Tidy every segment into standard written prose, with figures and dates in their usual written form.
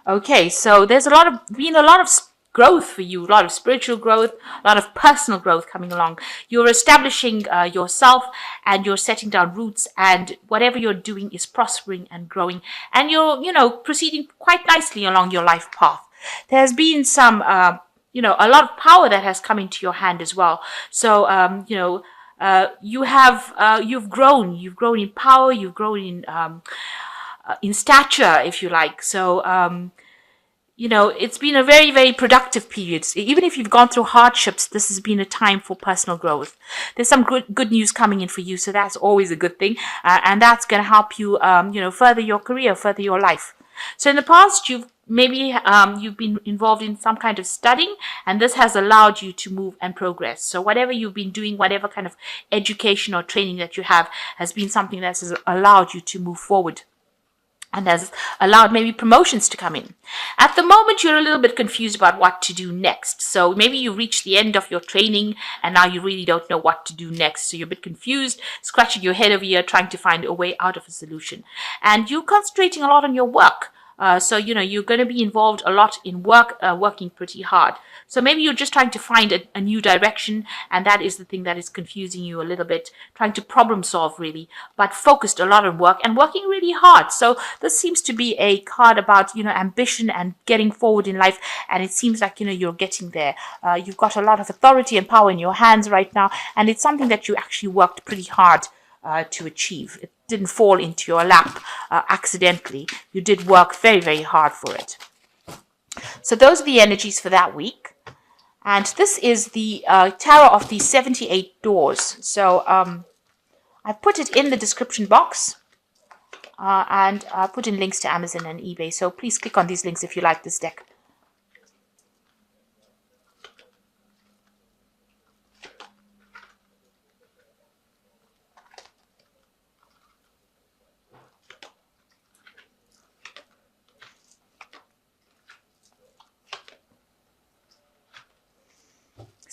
Okay, so there's been a lot of growth for you, a lot of spiritual growth, a lot of personal growth coming along. You're establishing yourself, and you're setting down roots, and whatever you're doing is prospering and growing, and you're, proceeding quite nicely along your life path. There's been some, a lot of power that has come into your hand as well. So, you've grown in power, you've grown in stature, if you like. So, it's been a very, very productive period. Even if you've gone through hardships, this has been a time for personal growth. There's some good news coming in for you, so that's always a good thing, and that's going to help you, further your career, further your life. So in the past, you've been involved in some kind of studying, and this has allowed you to move and progress. So whatever you've been doing, whatever kind of education or training that you have, has been something that has allowed you to move forward, and has allowed maybe promotions to come in. At the moment, you're a little bit confused about what to do next. So maybe you reach the end of your training and now you really don't know what to do next. So you're a bit confused, scratching your head over here, trying to find a way out of a solution. And you're concentrating a lot on your work. So, you're going to be involved a lot in work, working pretty hard. So maybe you're just trying to find a new direction, and that is the thing that is confusing you a little bit, trying to problem solve really, but focused a lot on work and working really hard. So this seems to be a card about, ambition and getting forward in life, and it seems like, you're getting there. You've got a lot of authority and power in your hands right now, and it's something that you actually worked pretty hard to achieve. It didn't fall into your lap accidentally. You did work very, very hard for it. So those are the energies for that week. And this is the Tarot of the 78 Doors. So I've put it in the description box. And I put in links to Amazon and eBay. So please click on these links if you like this deck.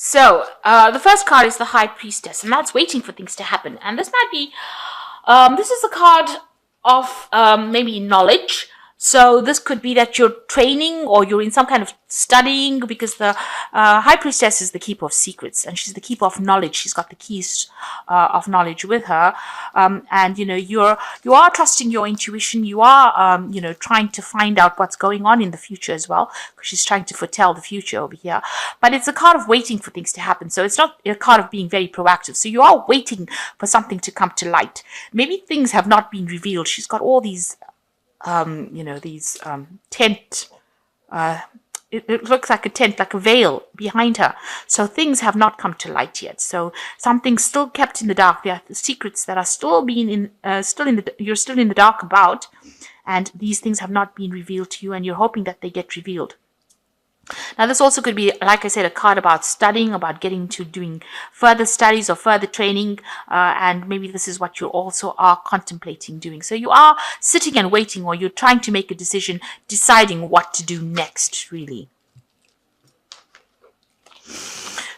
So, the first card is the High Priestess, and that's waiting for things to happen. And this might be, this is a card of maybe knowledge. So this could be that you're training or you're in some kind of studying, because the High Priestess is the keeper of secrets, and she's the keeper of knowledge. She's got the keys of knowledge with her, and you are trusting your intuition. You are trying to find out what's going on in the future as well, because she's trying to foretell the future over here. But it's a card of waiting for things to happen. So it's not a card of being very proactive. So you are waiting for something to come to light. Maybe things have not been revealed. She's got all these tent, it looks like a tent, like a veil behind her. So things have not come to light yet. So something's still kept in the dark. There are the secrets that are still you're still in the dark about, and these things have not been revealed to you, and you're hoping that they get revealed. Now, this also could be, like I said, a card about studying, about getting to doing further studies or further training, and maybe this is what you also are contemplating doing. So you are sitting and waiting, or you're trying to make a decision, deciding what to do next, really.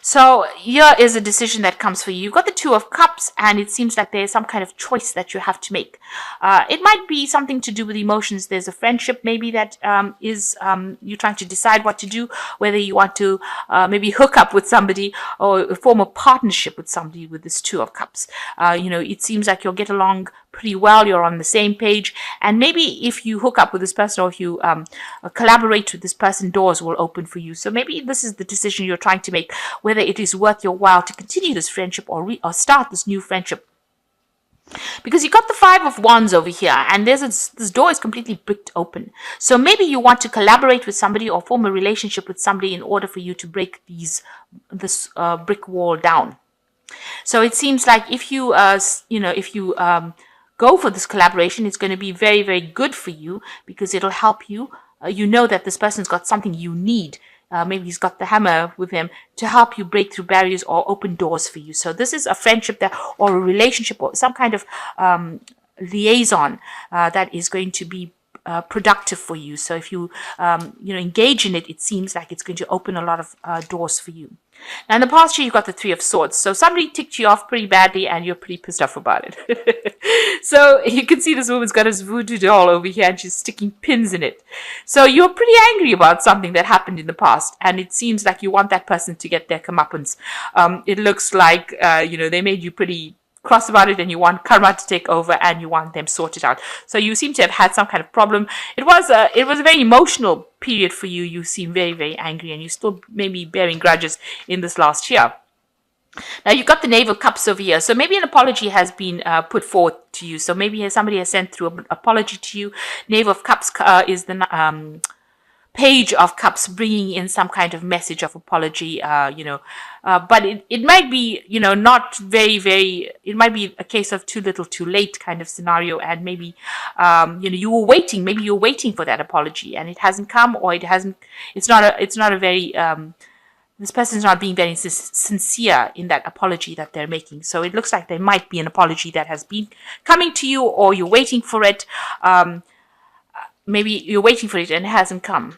So here is a decision that comes for you. You've got the Two of Cups, and it seems like there's some kind of choice that you have to make. It might be something to do with emotions. There's a friendship maybe that is you're trying to decide what to do, whether you want to maybe hook up with somebody or form a partnership with somebody with this Two of Cups. It seems like you'll get along pretty well. You're on the same page, and maybe if you hook up with this person, or if you collaborate with this person, doors will open for you. So maybe this is the decision you're trying to make, whether it is worth your while to continue this friendship or start this new friendship. Because you got the Five of Wands over here, and this door is completely bricked open. So maybe you want to collaborate with somebody or form a relationship with somebody in order for you to break this brick wall down. So it seems like if you go for this collaboration, it's going to be very, very good for you, because it'll help you. You know that this person's got something you need. Maybe he's got the hammer with him to help you break through barriers or open doors for you. So this is a friendship or a relationship or some kind of liaison that is going to be productive for you. So if you engage in it, it seems like it's going to open a lot of doors for you. Now in the past year, you've got the Three of Swords. So somebody ticked you off pretty badly and you're pretty pissed off about it. So you can see this woman's got this voodoo doll over here and she's sticking pins in it. So you're pretty angry about something that happened in the past, and it seems like you want that person to get their comeuppance. It looks like, they made you pretty cross about it and you want karma to take over and you want them sorted out. So you seem to have had some kind of problem. It was a very emotional period for you. You seem very, very angry and you still maybe bearing grudges in this last year. Now you've got the Knave of Cups over here. So maybe an apology has been put forward to you. So maybe somebody has sent through an apology to you. Knave of Cups is the Page of Cups, bringing in some kind of message of apology, but it might be, not very, very, it might be a case of too little, too late kind of scenario. And maybe, you're waiting for that apology and it hasn't come, or it's not a very, this person's not being very sincere in that apology that they're making. So it looks like there might be an apology that has been coming to you, or you're waiting for it. Maybe you're waiting for it and it hasn't come.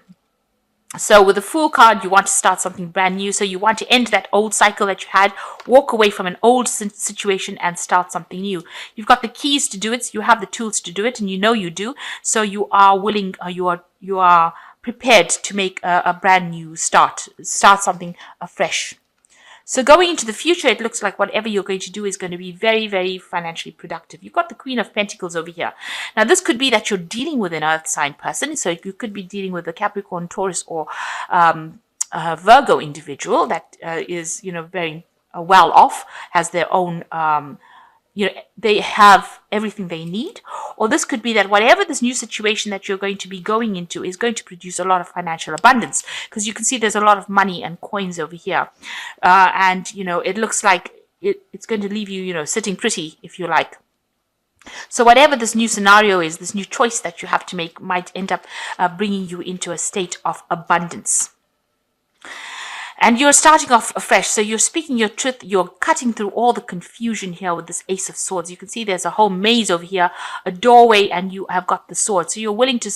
So with the Fool card, you want to start something brand new. So you want to end that old cycle that you had, walk away from an old situation and start something new. You've got the keys to do it. So you have the tools to do it, and you do. So you are willing, you are prepared to make a brand new start something afresh. So going into the future, it looks like whatever you're going to do is going to be very, very financially productive. You've got the Queen of Pentacles over here. Now, this could be that you're dealing with an earth sign person. So you could be dealing with a Capricorn, Taurus, or Virgo individual that is, very well off, has their own they have everything they need. Or this could be that whatever this new situation that you're going to be going into is going to produce a lot of financial abundance, because you can see there's a lot of money and coins over here. And, it looks like it's going to leave you, sitting pretty, if you like. So whatever this new scenario is, this new choice that you have to make might end up bringing you into a state of abundance. And you're starting off afresh. So you're speaking your truth. You're cutting through all the confusion here with this Ace of Swords. You can see there's a whole maze over here, a doorway, and you have got the sword. So you're willing to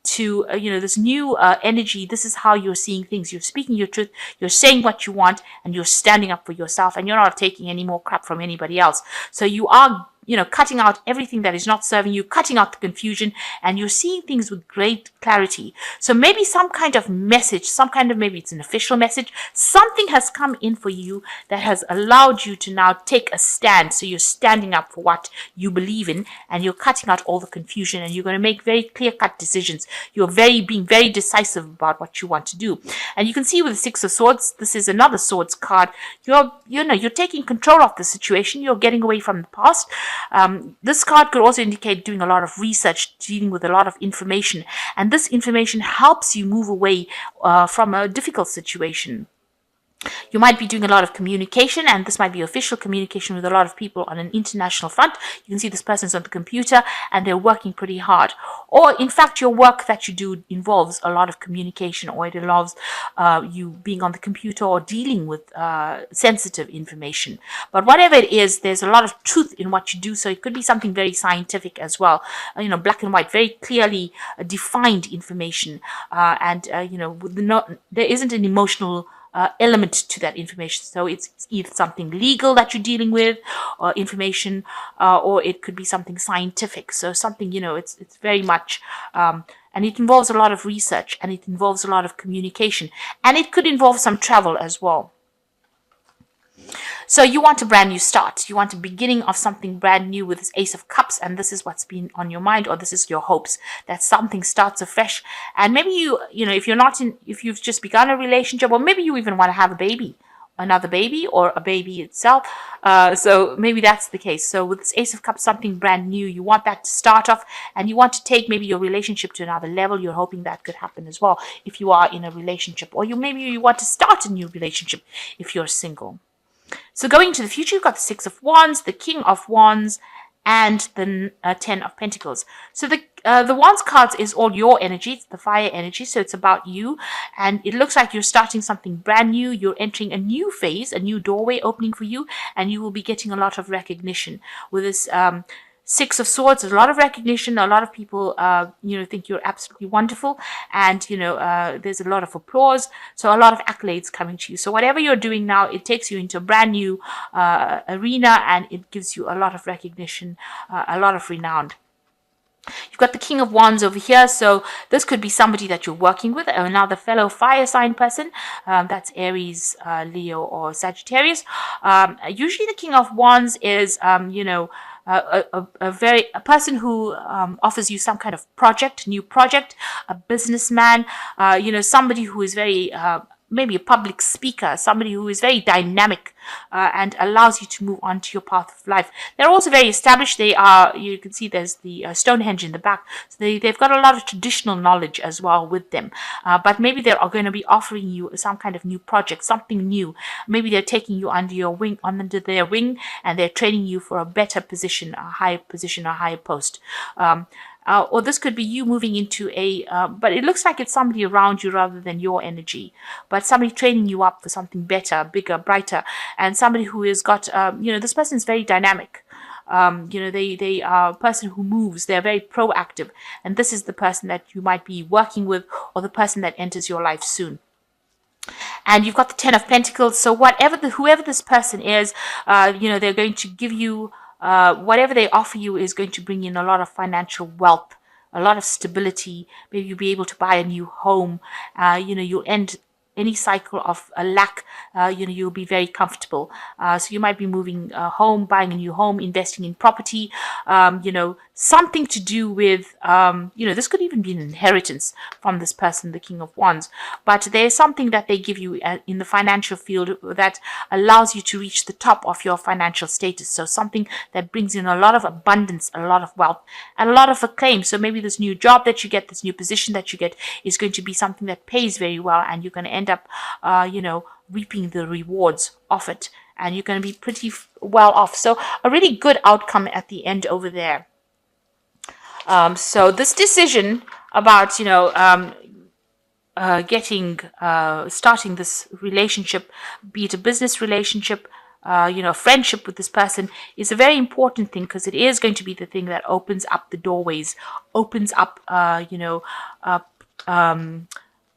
this new energy. This is how you're seeing things. You're speaking your truth. You're saying what you want, and you're standing up for yourself, and you're not taking any more crap from anybody else. So you are cutting out everything that is not serving you, cutting out the confusion, and you're seeing things with great clarity. So maybe some kind of message, maybe it's an official message, something has come in for you that has allowed you to now take a stand. So you're standing up for what you believe in, and you're cutting out all the confusion, and you're going to make very clear-cut decisions. You're being very decisive about what you want to do. And you can see with the Six of Swords, this is another Swords card. You're taking control of the situation. You're getting away from the past. This card could also indicate doing a lot of research, dealing with a lot of information, and this information helps you move away from a difficult situation. You might be doing a lot of communication, and this might be official communication with a lot of people on an international front. You can see this person's on the computer and they're working pretty hard. Or in fact, your work that you do involves a lot of communication, or it involves you being on the computer or dealing with sensitive information. But whatever it is, there's a lot of truth in what you do. So it could be something very scientific as well. Black and white, very clearly defined information. There isn't an emotional element to that information. So it's either something legal that you're dealing with, or information, or it could be something scientific. So something, it's very much, and it involves a lot of research, and it involves a lot of communication, and it could involve some travel as well. So you want a brand new start. You want a beginning of something brand new with this Ace of Cups, and this is what's been on your mind, or this is your hopes, that something starts afresh. And maybe if you've just begun a relationship, or maybe you even want to have another baby, or a baby itself. So maybe that's the case. So with this Ace of Cups, something brand new, you want that to start off, and you want to take maybe your relationship to another level. You're hoping that could happen as well if you are in a relationship, or maybe you want to start a new relationship if you're single. So going to the future, you've got the Six of Wands, the King of Wands, and the Ten of Pentacles. So the Wands cards is all your energy. It's the fire energy. So it's about you. And it looks like you're starting something brand new. You're entering a new phase, a new doorway opening for you. And you will be getting a lot of recognition with this Six of Swords, a lot of recognition. A lot of people, think you're absolutely wonderful, and there's a lot of applause. So a lot of accolades coming to you. So whatever you're doing now, it takes you into a brand new arena, and it gives you a lot of recognition, a lot of renown. You've got the King of Wands over here, so this could be somebody that you're working with, another fellow fire sign person. That's Aries, Leo, or Sagittarius. Usually, the King of Wands is, a person who offers you some kind of new project, a businessman, somebody who is very maybe a public speaker, somebody who is very dynamic and allows you to move on to your path of life. They're also very established. They are, you can see there's the Stonehenge in the back. So they've got a lot of traditional knowledge as well with them. But maybe they are going to be offering you some kind of new project, something new. Maybe they're taking you under their wing, and they're training you for a better position, a higher post. Or this could be you moving into but it looks like it's somebody around you rather than your energy, but somebody training you up for something better, bigger, brighter, and somebody who has got, this person is very dynamic. They are a person who moves, they're very proactive, and this is the person that you might be working with, or the person that enters your life soon. And you've got the Ten of Pentacles, so whoever this person is, they're going to give you, whatever they offer you is going to bring in a lot of financial wealth, a lot of stability. Maybe you'll be able to buy a new home. You'll end any cycle of a lack. You'll be very comfortable. So you might be moving home, buying a new home, investing in property, something to do with, this could even be an inheritance from this person, the King of Wands. But there's something that they give you in the financial field that allows you to reach the top of your financial status. So something that brings in a lot of abundance, a lot of wealth, and a lot of acclaim. So maybe this new job that you get, this new position that you get, is going to be something that pays very well, and you're going to end up, reaping the rewards of it, and you're going to be pretty well off. So a really good outcome at the end over there. So this decision about, starting this relationship, be it a business relationship, friendship with this person, is a very important thing, because it is going to be the thing that opens up the doorways, opens up,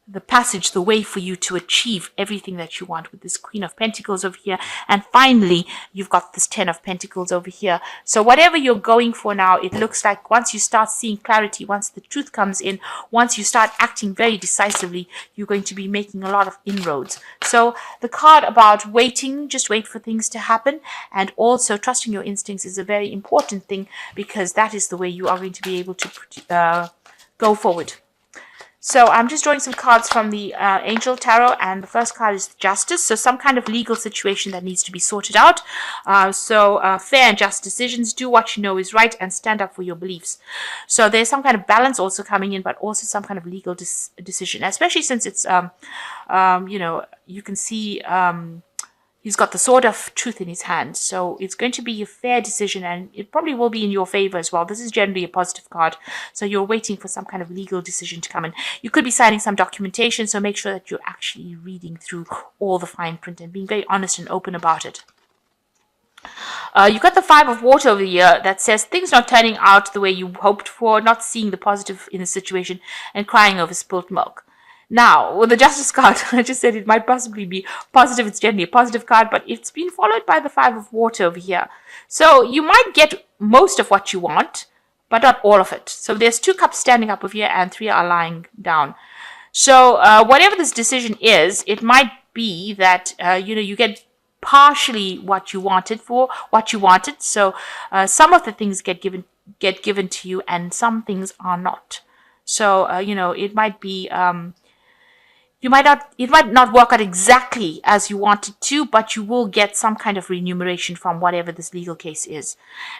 the passage, the way for you to achieve everything that you want, with this Queen of Pentacles over here. And finally, you've got this Ten of Pentacles over here. So whatever you're going for now, it looks like once you start seeing clarity, once the truth comes in, once you start acting very decisively, you're going to be making a lot of inroads. So the card about waiting, just wait for things to happen, and also trusting your instincts is a very important thing, because that is the way you are going to be able to go forward. So I'm just drawing some cards from the Angel Tarot, and the first card is Justice. So some kind of legal situation that needs to be sorted out. Fair and just decisions. Do what you know is right and stand up for your beliefs. So there's some kind of balance also coming in, but also some kind of legal decision, especially since it's, you can see he's got the Sword of Truth in his hand. So it's going to be a fair decision, and it probably will be in your favor as well. This is generally a positive card. So you're waiting for some kind of legal decision to come in. You could be signing some documentation, so make sure that you're actually reading through all the fine print and being very honest and open about it. You've got the Five of Water over here that says things not turning out the way you hoped for, not seeing the positive in the situation, and crying over spilt milk. Now, with the Justice card, I just said it might possibly be positive. It's generally a positive card, but it's been followed by the Five of Water over here. So you might get most of what you want, but not all of it. So there's 2 cups standing up over here and 3 are lying down. So whatever this decision is, it might be that, you get partially what you wanted. So some of the things get given to you, and some things are not. So, it might be, it might not work out exactly as you wanted to, but you will get some kind of remuneration from whatever this legal case is.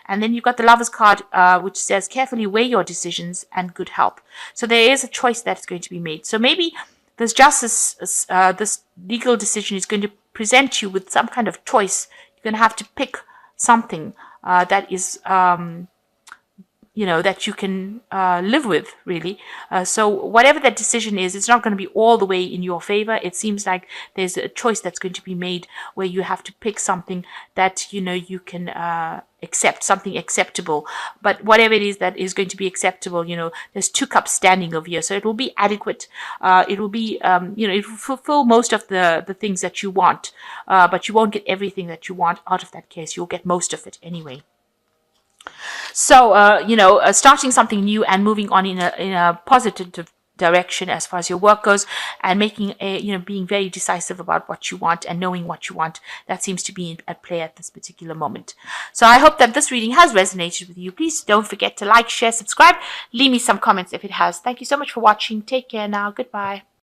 And then you've got the Lover's card, which says, carefully weigh your decisions and good help. So there is a choice that's going to be made. So maybe this this legal decision is going to present you with some kind of choice. You're going to have to pick something that is that you can live with, really. So whatever that decision is, it's not going to be all the way in your favor. It seems like there's a choice that's going to be made where you have to pick something that you can accept, something acceptable. But whatever it is that is going to be acceptable, there's 2 cups standing over here, so it will be adequate. It will be, it will fulfill most of the things that you want, but you won't get everything that you want out of that case. You'll get most of it anyway. So, starting something new and moving on in a positive direction as far as your work goes, and making being very decisive about what you want and knowing what you want, that seems to be at play at this particular moment. So I hope that this reading has resonated with you. Please don't forget to like, share, subscribe, leave me some comments if it has. Thank you so much for watching. Take care now. Goodbye.